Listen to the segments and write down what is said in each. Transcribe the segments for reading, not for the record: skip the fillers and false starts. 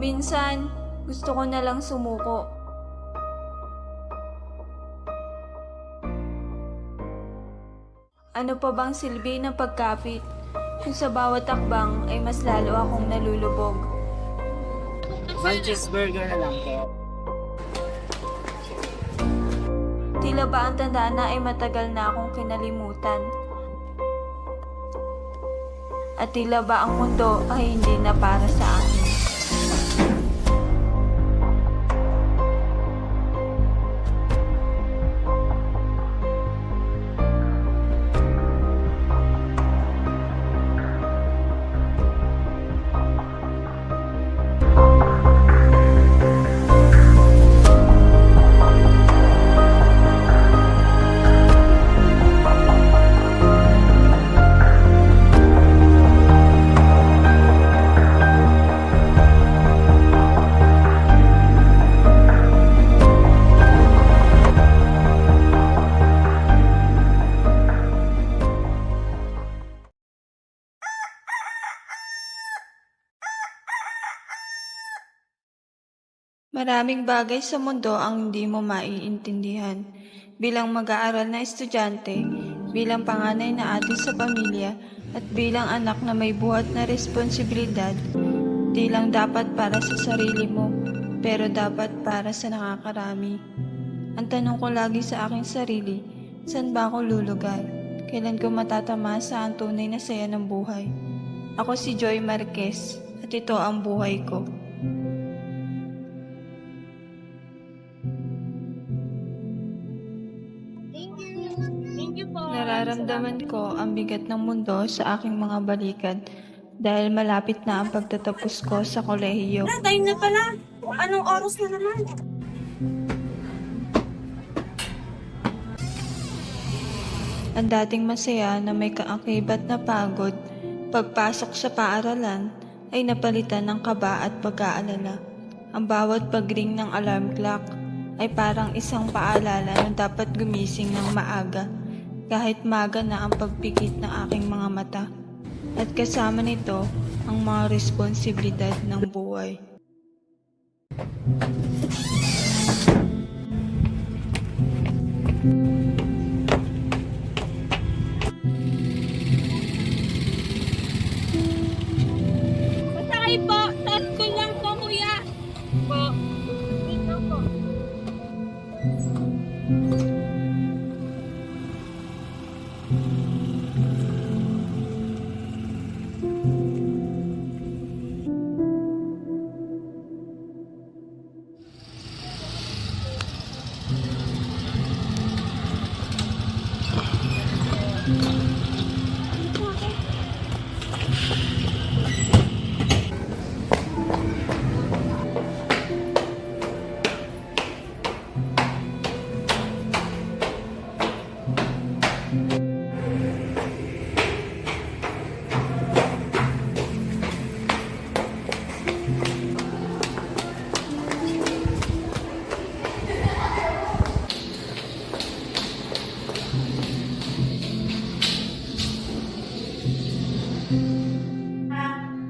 Minsan, gusto ko na lang sumuko. Ano pa bang silbi ng pagkapit kung sa bawat takbang ay mas lalo akong nalulubog? One cheeseburger na lang po. Tila ba ang tandaan na ay matagal na akong kinalimutan? At tila ba ang mundo ay hindi na para sa akin? Maraming bagay sa mundo ang hindi mo maiintindihan. Bilang mag-aaral na estudyante, bilang panganay na ate sa pamilya, at bilang anak na may buhat na responsibilidad, di lang dapat para sa sarili mo, pero dapat para sa nakakarami. Ang tanong ko lagi sa aking sarili, saan ba ako lulugar? Kailan ko matatamasa ang tunay na saya ng buhay? Ako si Joy Marquez, at ito ang buhay ko. Thank you po. Nararamdaman ko ang bigat ng mundo sa aking mga balikat dahil malapit na ang pagtatapos ko sa kolehiyo. Time na pala. Anong oras na naman? Ang dating masaya na may kaakibat na pagod, pagpasok sa paaralan ay napalitan ng kaba at pag-aalala. Ang bawat pagring ng alarm clock ay parang isang paalala na dapat gumising ng maaga kahit maga na ang pagpikit ng aking mga mata. At kasama nito ang mga responsibilidad ng buhay. Masakay po. Sa school lang po, kuya. Po. Dito po.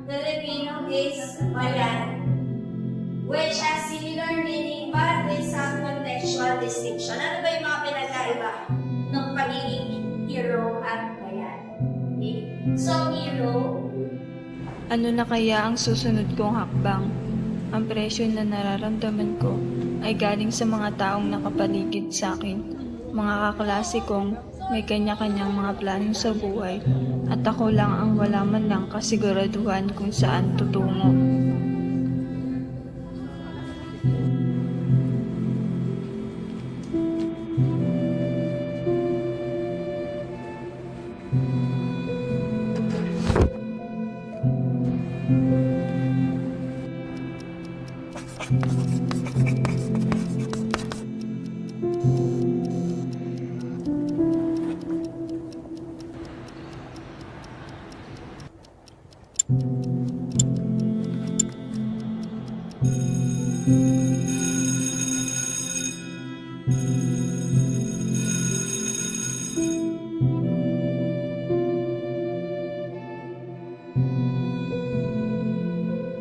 Filipino is bayan, which has similar meaning but with some contextual distinction. Ano ba yung mga pinagkaiba ng pagiging hero at bayan? Okay. So, hero, Ano na kaya ang susunod kong hakbang? Ang presyo na nararamdaman ko ay galing sa mga taong nakapaligid sa akin, mga kaklase kong may kanya-kanyang mga plano sa buhay at ako lang ang wala man lang kasiguraduhan kung saan tutungo.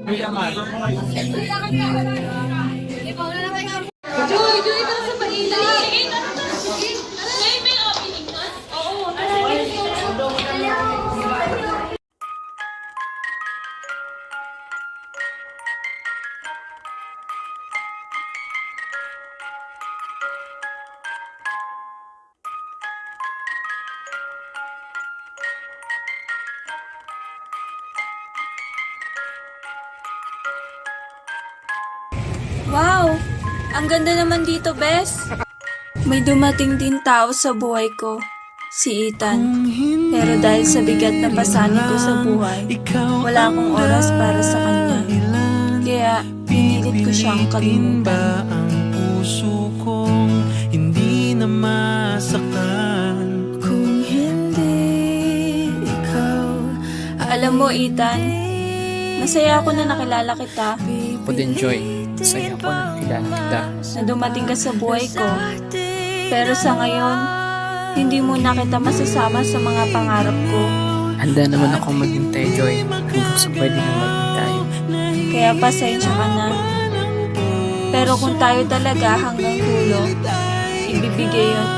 Kuya naman. Joy, tara sa paila. Sige, sige. May opening nun? Oo. Wow! Ang ganda naman dito, Bes. May dumating din tao sa buhay ko, si Ethan. Pero dahil sa bigat na pasanin ko sa buhay, wala akong oras para sa kanya. Kaya pinilit ko siyang kalimutan. Ang puso kong hindi na masaktan kung hindi ikaw. Alam mo, Ethan, masaya ako na nakilala kita, Ako din, Joy. Saya ko na kilala kita. na dumating ka sa buhay ko. Pero sa ngayon, hindi mo na kita masasama sa mga pangarap ko. Handa naman ako maghintay, Joy. Hanggang sa pwede na maghintay. Kaya pasensya ka na. Pero kung tayo talaga hanggang dulo, ibibigay yun.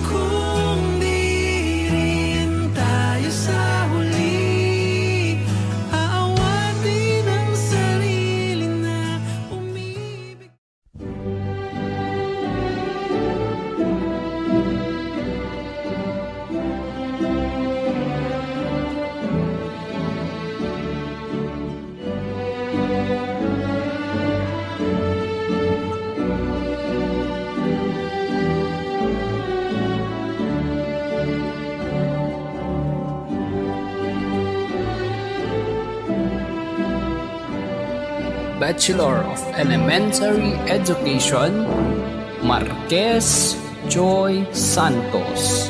Kung di rin tayo sa huli, aawatin ang sarili na umibig. Bachelor of Elementary Education, Marquez Joy Santos.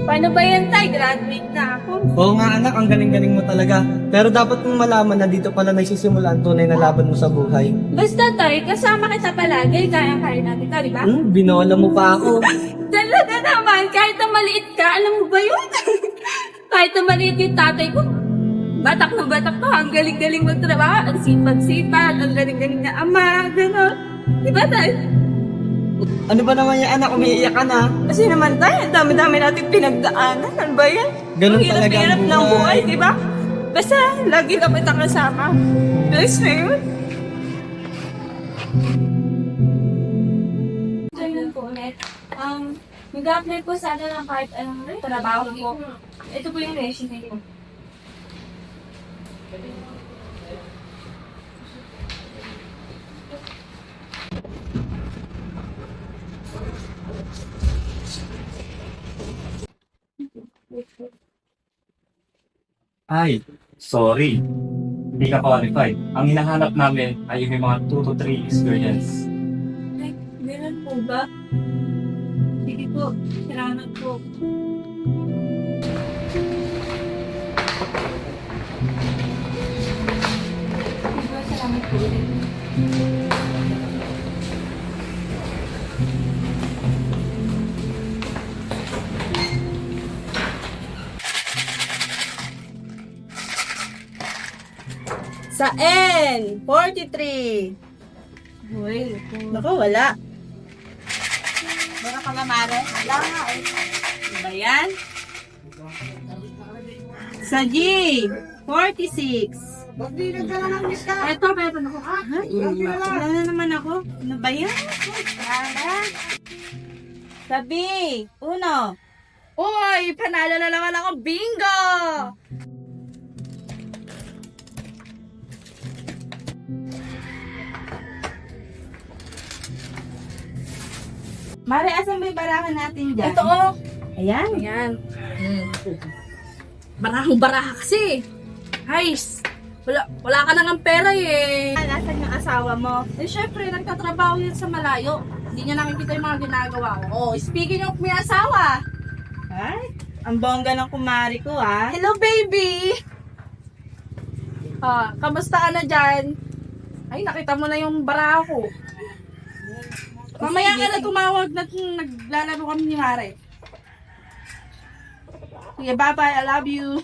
Paano ba yan, Tay? Graduate na ako. Oo nga anak, ang galing-galing mo talaga. Pero dapat mong malaman na dito pala nagsisimula ang tunay na laban mo sa buhay. Basta, Tay, kasama kita palagi. Kaya-kaya natin ito, di ba? Binola mo pa ako. Talaga naman, kahit na maliit ka, alam mo ba yun? Kahit na maliit yung tatay ko, batak na batak to, ang galing-galing magtrabaho, ang sipag-sipag, ang galing-galing na ama, gano'n. Di ba, Tay? Ano ba naman yan anak, umiiyak ka na? Kasi naman, Tay, ang dami-dami natin pinagdaanan. Ano ba yan? Ganun Ang talaga ang hirap-hirap ng buhay. buhay, di ba? Basta, lagi ka kita kasama. Bless na yun. Ganun po ulit. Mag-apply po sana ng kahit anong trabaho ko. Ito po yung resume ko. Ay, sorry. Hindi ka qualified. Ang hinahanap namin ay yung may mga 2 to 3 experience. Ay, ganun po ba? Sige po, salamat po. Sige po, salamat po ulit. Sa N, 43. Uy, Naku, wala. Meron ka mamare? Wala nga eh. Ano ba yan? Sa G, 46. Eto, meron ako. Wala na naman ako. Ano ba yan? Sabi, uno. Uy, panalo na naman ako. Bingo! Mare, asan ba yung barahan natin dyan? Ito, oh. Ayan. Ayan. Barahang-baraha kasi. Guys, wala ka na ng pera eh. Nasaan yung asawa mo? Eh, syempre, nagtatrabaho yun sa malayo. Hindi niya nakikita yung mga ginagawa ko. Oh, speaking of may asawa. Ay, ang bongga ng kumari ko ah. Hello, baby! Kamusta ka na dyan? Ay, nakita mo na yung baraha ko. Mamaya ka na tumawag na naglalaro kami ni Mare. Sige, bye-bye. I love you.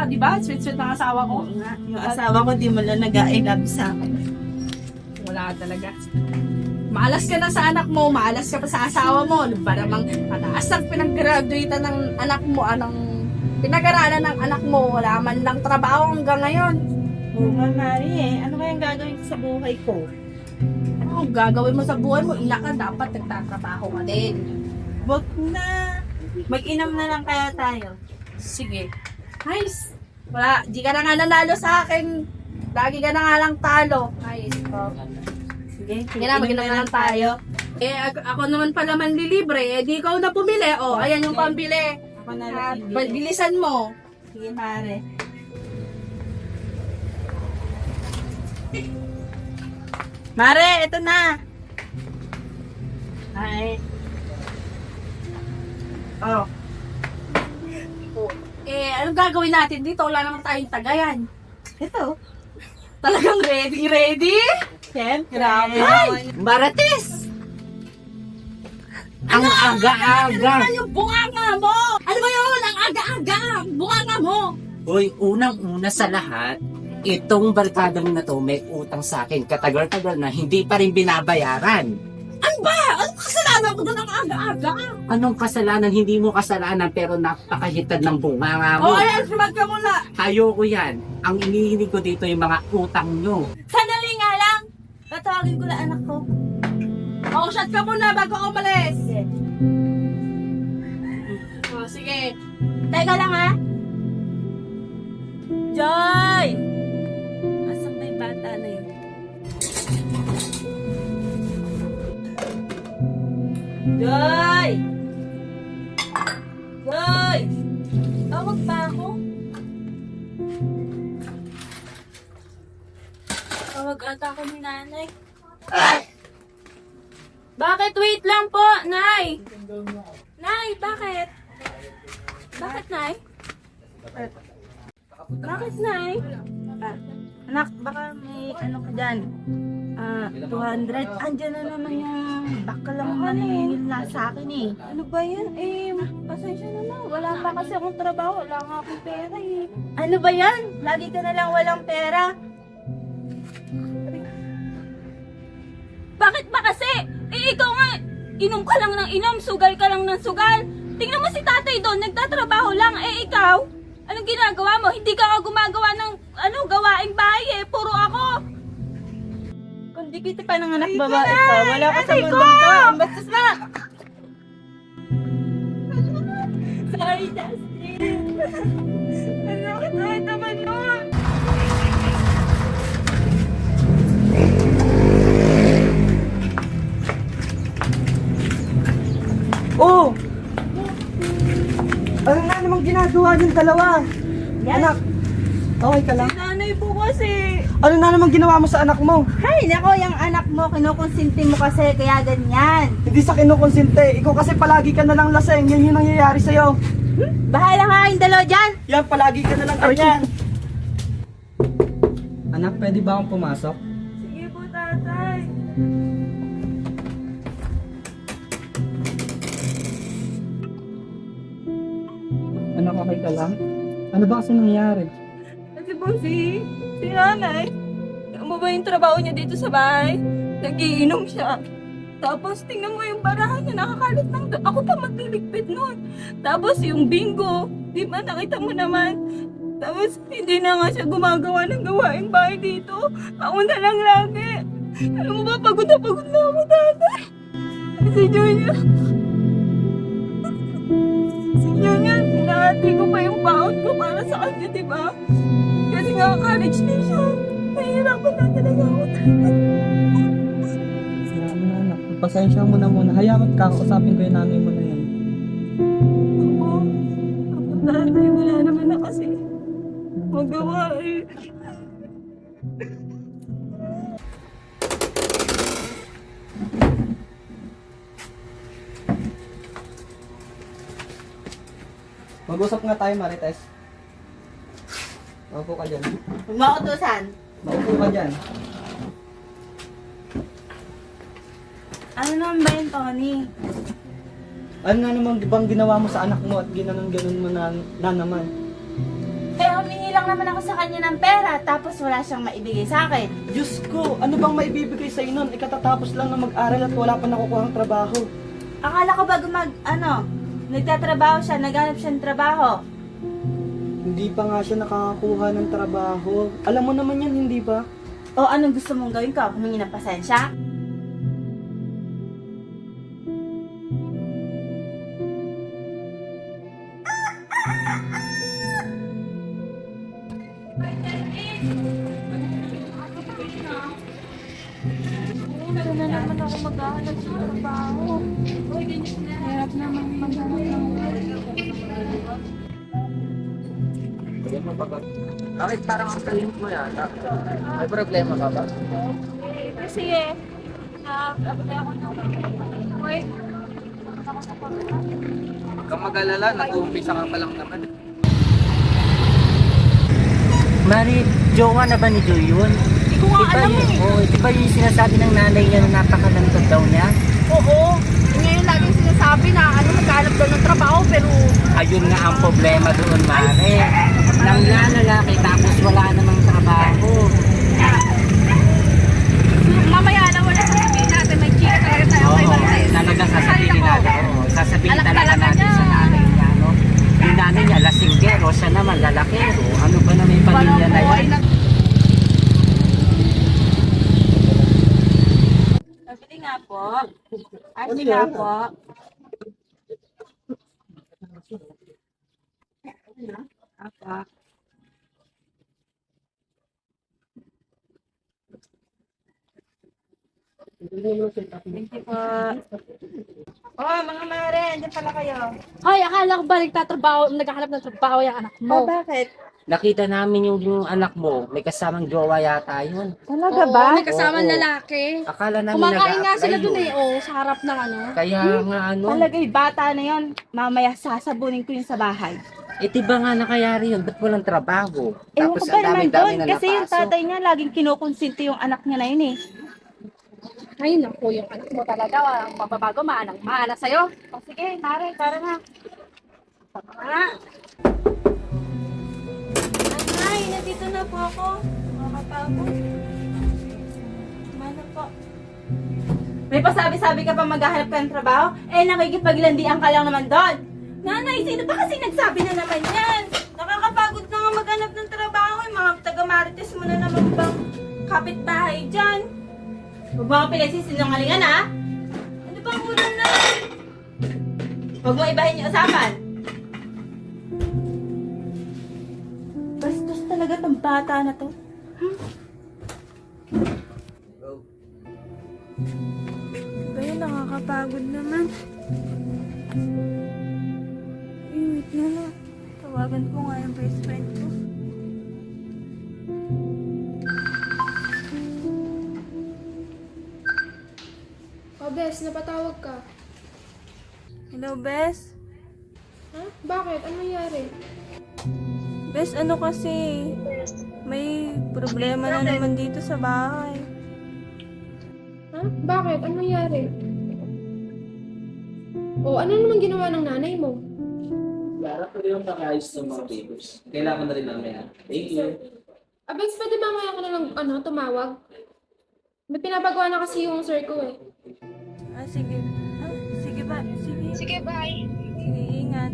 Di ba? Sweet-sweet ng asawa ko. Yung asawa ko di mo lang nag-I love sa akin. Wala talaga. Maalas ka na sa anak mo, maalas ka pa sa asawa mo. Ano ba namang mataas ang pinag-graduate ng anak mo, anong pinag-aralan ng anak mo, wala man lang trabaho hanggang ngayon. Oo nga, Mari eh. Ano kayang gagawin ko sa buhay ko? Ano gagawin mo sa buhay mo? Ina ka, dapat nagtatrabaho ka din. Wag na. Mag-inom na lang kaya tayo. Sige. Nice. Wala, di ka na nga nanalo sa akin. Lagi ka na nga lang talo. Nice. Sige, Sige na, mag-inom na lang tayo. Eh, ako naman pala manlilibre. Eh, di ikaw na bumili. Oh, ayan yung pambili. Ako na At lang ibili. bilisan mo. Sige, Mare. Mare, ito na. Ay. Oh. Eh, anong gagawin natin dito? Wala naman tayong tagayan. Ito. Talagang ready? Siyempre. Ay! Marites! Ang aga-aga! Ano yung bunganga mo? Ano ba yun? Ang aga-aga! Bunganga mo! Uy, unang-una sa lahat, itong barkada mo na to may utang sa akin. Katagal-tagal na, hindi pa rin binabayaran. Ano ba? Ano kasalanan ko doon ang aga-aga? Anong kasalanan? Hindi mo kasalanan pero napakahitad ng bunganga O, mo. ayan, sumag ka muna. Ayoko yan. Ang inihinig ko dito yung mga utang nyo. Sandali nga lang. Tatawagin ko lang anak ko. O, shot ka muna bago ako umalis. O, sige. Teka lang ha. Joy! Asan ba yung bata na yun? Joy! Joy! Tawag pa ako? Tawag ata ako ni nanay. Bakit? Wait lang po, Nay! Nay, bakit? Bakit, Nay? Bakit, Nay? Anak, baka may ano ka dyan. 200. Andyan na naman yung bakal lang na nanginila sa akin eh. Ano ba yan? Eh, pasensya na na. Wala pa kasi akong trabaho. Wala nga akong pera eh. Ano ba yan? Lagi ka na lang walang pera. Bakit ba kasi? Eh, ikaw nga, inom ka lang ng inom, sugal ka lang ng sugal. Tingnan mo si tatay doon, nagtatrabaho lang. Eh, ikaw, anong ginagawa mo? Hindi ka nga gumagawa ng, gawaing bahay eh. Puro ako. Kung di kita pa ng anak babae ka, wala ka sa mundong to. Basta na! Sorry, Justin. Ano ka naman nun? Oh! Ano na namang ginagawa ng dalawa? Anak, okay ka lang? Nanay po kasi. Ano na namang ginawa mo sa anak mo? Hay, nako, yung anak mo, kinukonsinti mo kasi, kaya ganyan. Hindi sa kinukonsinte. Ikaw kasi palagi ka na lang laseng. Yan yung nangyayari sa'yo. Bahala nga yung dalawa dyan. Yan, palagi ka na lang ganyan. Anak, pwede ba akong pumasok? Sige po, tatay. Anak, okay ka lang? Ano ba kasi nangyayari? Kasi po si nanay, alam mo ba yung trabaho niya dito sa bahay? Nagiinom siya. Tapos tingnan mo yung barahan niya, nakakalat ng ako pa magliligpit nun. Tapos yung bingo, di ba nakita mo naman, Tapos, hindi na nga siya gumagawa ng gawaing bahay dito. Ako na lang lagi. Alam mo ba, pagod na ako, tatay. Si Junior. Si Junior, hinahati ko pa yung baon ko para sa kanya, di ba? Kasi nga, college na siya. Nahihirapan na talaga ako, tatay. Salamat na anak. Pasensya mo na muna. Hayaan mo't kakausapin ko yung nanay mo na yan. Oo. Ako, tatay, wala naman na kasi magawa eh. Mag-usap nga tayo, Marites. Maupo ka dyan. Mautusan. Maupo ka dyan. Ano naman ba yun, Tony? Ano nga naman bang ginawa mo sa anak mo at ginanon-ganon mo na naman? Eh, humingi lang naman ako sa kanya ng pera, tapos wala siyang maibigay sa akin. Diyos ko, ano bang maibibigay sa'yo nun? Ikatatapos lang na mag-aral at wala pa nakukuhang trabaho. Akala ko ba nagtatrabaho siya, naghanap siya ng trabaho. Hindi pa nga siya nakakakuha ng trabaho. Alam mo naman yan, hindi ba? O anong gusto mong gawin ko? Humingi ng pasensya? Ito na naman ako maghahanap sa trabaho. Hirap naman maghanap ng Bakit parang ang talent mo yata? May problema ka ba? Kasi na-apply ako ng work. Huwag kang mag-alala, nag-uumpisa ka pa lang naman. Mari, jowa na ba ni Joy yun? Hindi ko nga alam eh. Oo, di ba yung sinasabi ng nanay niya na napakalantod daw niya? Oo. Ngayon laging sinasabi na naghanap daw ng trabaho pero Ayun nga ang problema doon, Mari. Nang lalaki tapos wala namang trabaho. Mamaya na wala sasabihin natin, may chika talaga tayo Oo, kay Marites. talaga sasabihin Ay, nako. natin. Oo, sasabihin Alam talaga talaga natin niya. sa nanay niya, no? Yung nanay niya, lasinggero, siya naman, lalakero. Ano ba na may pamilya na yan? Pabili nga po. Pabili nga po. Apa. Thank you po. Oh, mga mare, andyan pala kayo. Hoy, akala ko ba naghahanap ng trabaho yung anak mo? Bakit? Nakita namin yung anak mo, may kasamang jowa yata yun. Talaga Oo, ba? may kasamang Oo. lalaki. Akala namin Kumakain nga sila nag-a-apply dun yun. eh, oh, sa harap ng ano. Kaya nga ano, Talaga yung bata na yon. Mamaya sasabunin ko yun sa bahay. diba nga nakayari yun, ba't walang trabaho? Ewan Tapos ko ba ang naman dami-dami doon? na Kasi yung napasok. tatay niya laging kinukonsinti yung anak niya na yun eh. Ay, naku, yung anak mo talaga, walang mababago, maanang-maana sa'yo. O sige, Mare, tara na. Tara. Ay, nandito na po ako. Makakapagod. Mana po. May pasabi-sabi ka pa maghahanap ka ng trabaho? Eh, nakikipaglandian ka lang naman doon. Nanay, sino ba kasi nagsabi na naman yan? Nakakapagod na nga maghanap ng trabaho. Eh, mga taga-marites mo na naman bang kapitbahay dyan? Huwag mo ka pinagsisinungalingan, ha? Ano bang ulam na? Huwag mo ibahin yung usapan. Bastos talaga tong bata na to. Ba yun, nakakapagod naman. Wait na na. Tawagan ko nga yung best friend ko. Oh, Bes, napatawag ka. Hello, Bes? Ha? Bakit? Ano nangyari? Bes, ano kasi? May problema na naman dito sa bahay. Ha? Bakit? Ano nangyari? Oh, ano naman ginawa ng nanay mo? Lara, pwede yung pang-ayos ng mga papers. Kailangan na rin namin yan. Thank you. Ah, Bes, pwede ba ngayon ko na lang, tumawag? May pinapagawa na kasi yung sir ko eh. Ah, sige. Ah, sige ba? Sige. Sige, bye. Sige, ingat.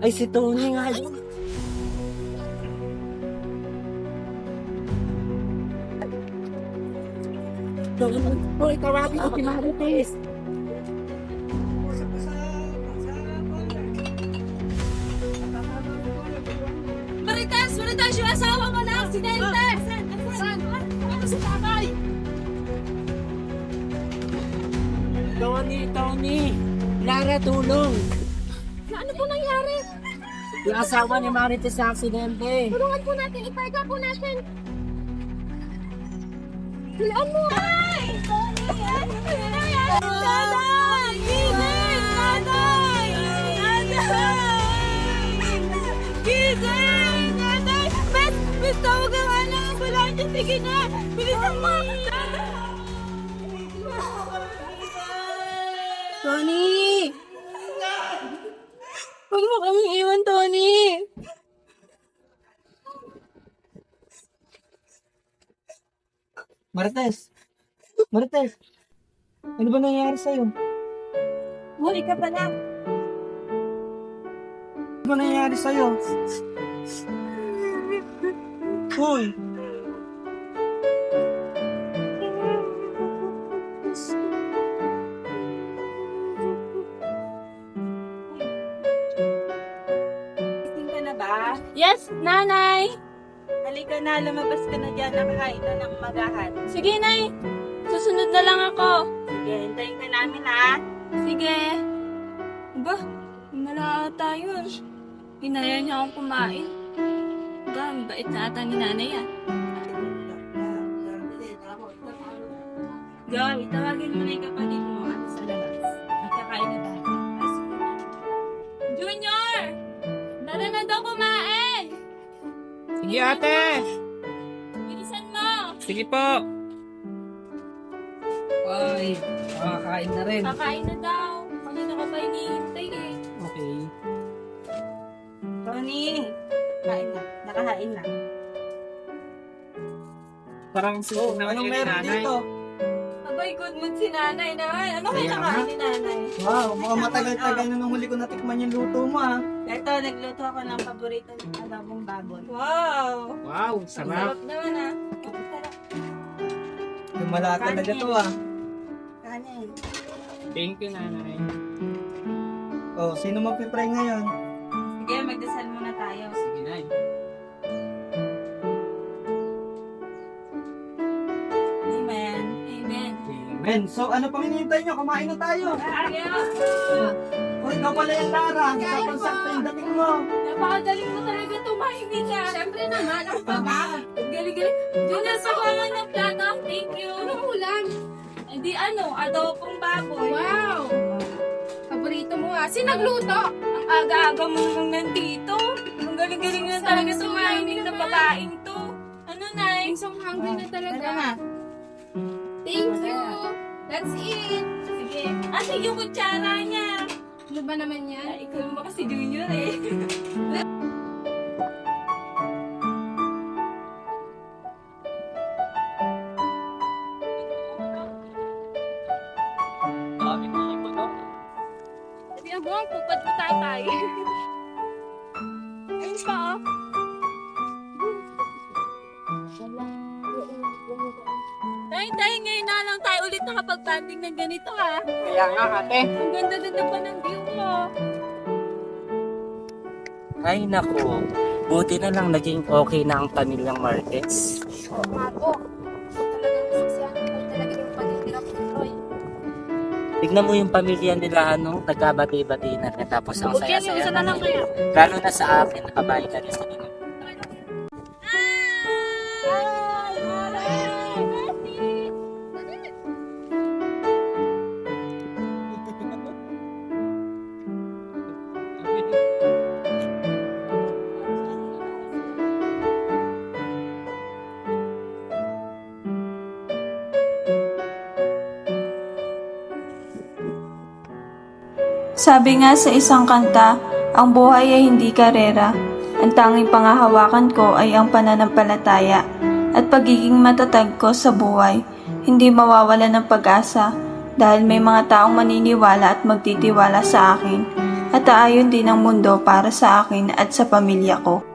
Ay, si Tony nga yun. Hoy, tawagin ko si Marites. Marites, yung asawa mo na aksidente! Saan? Ano si tatay? Tony! Lara, tulong! Ano po nangyari? Yung asawa ni Marites sa aksidente. Tulungan po natin, iparga po natin. Hulaan mo! Tatay! Gising! Tatay! Gising! Tatay! Bet, tawag ang ambulansya. Sige na! Bilisan mo! Tony! Huwag mo kaming iwan, Tony! Marites! Marites! Ano ba nangyayari sa'yo? Huli ka pala. Ano ba nangyayari sa'yo? Hoy! Gising ka na ba? Yes, nanay! Halika na, lumabas ka na dyan. Nakakain na ng magahan. Sige, nay! Susunod na lang ako. Sige, hintayin ka namin ha. Sige. Ba, mala ata yun. Hinaya niya akong kumain. Ba, ang bait na ata ni nanay yan. Joy, tawagin mo na yung kapatid mo at sa labas. Magkakain na tayo. Junior! Tara na daw kumain! Sige, ate! Bilisan mo! Sige po! Ay, makakain na rin. Kakain na daw. Kanina ka pa hinihintay eh. Okay. Tony, kain na. Nakahain na. Parang Oh, anong meron dito? Abay, good mood si nanay naman. Ano Kaya kinakain ni nanay? Wow, mukhang matagal-tagal na nung huli ko natikman yung luto mo ah. Ito, nagluto ako ng paborito ng adobong baboy. Wow! Wow, Sarap naman ah. Sarap. Lumala talaga to ah. Kanin. Thank you, nanay. Oh, sino magpipray ngayon? Sige, magdasal muna tayo. Sige, nay. Amen. Amen. Men, so ano pang hinihintay nyo? Kumain na tayo. Ayaw! O, ikaw pala yung Lara. Sakto-sakto yung dating mo. Napakagaling mo talaga tumahimik ka. Siyempre naman, ako pa ba? Galing-galing. Junior, sakangan ng plato. Thank you. Anong ulam? Hindi adobong baboy. Wow! Paborito mo ah. Sino nagluto? Ang aga-aga mo nang nandito. Ang galing-galing na talaga tumahimik na babaeng to. Ano, Nay? I'm so hungry na talaga. Tara na. Thank you. That's it. Sige. Ate, yung kutsara niya. Ano ba naman yan? Ay, ikaw naman kasi Junior eh. Sabi ang buwang pupad ko tatay. Ayun pa oh. Tay, ngayon na lang tayo ulit nakapag-banding ng ganito ha. Kaya nga, ate. Ang ganda-ganda pa ng view mo. Ay, naku. Buti na lang naging okay na ang pamilyang Marquez. Ako. Talagang nasasiyahan ko talaga yung paghihirap ni Troy. Tignan mo yung pamilya nila, nagkabati-bati na. Tapos ang Okay, saya-saya isa na lang nila. kayo. Lalo na sa akin, nakabahay ka rin sa inyo. Sabi nga sa isang kanta, ang buhay ay hindi karera. Ang tanging pangahawakan ko ay ang pananampalataya at pagiging matatag ko sa buhay. Hindi mawawala ng pag-asa dahil may mga taong maniniwala at magtitiwala sa akin. at aayon din ang mundo para sa akin at sa pamilya ko.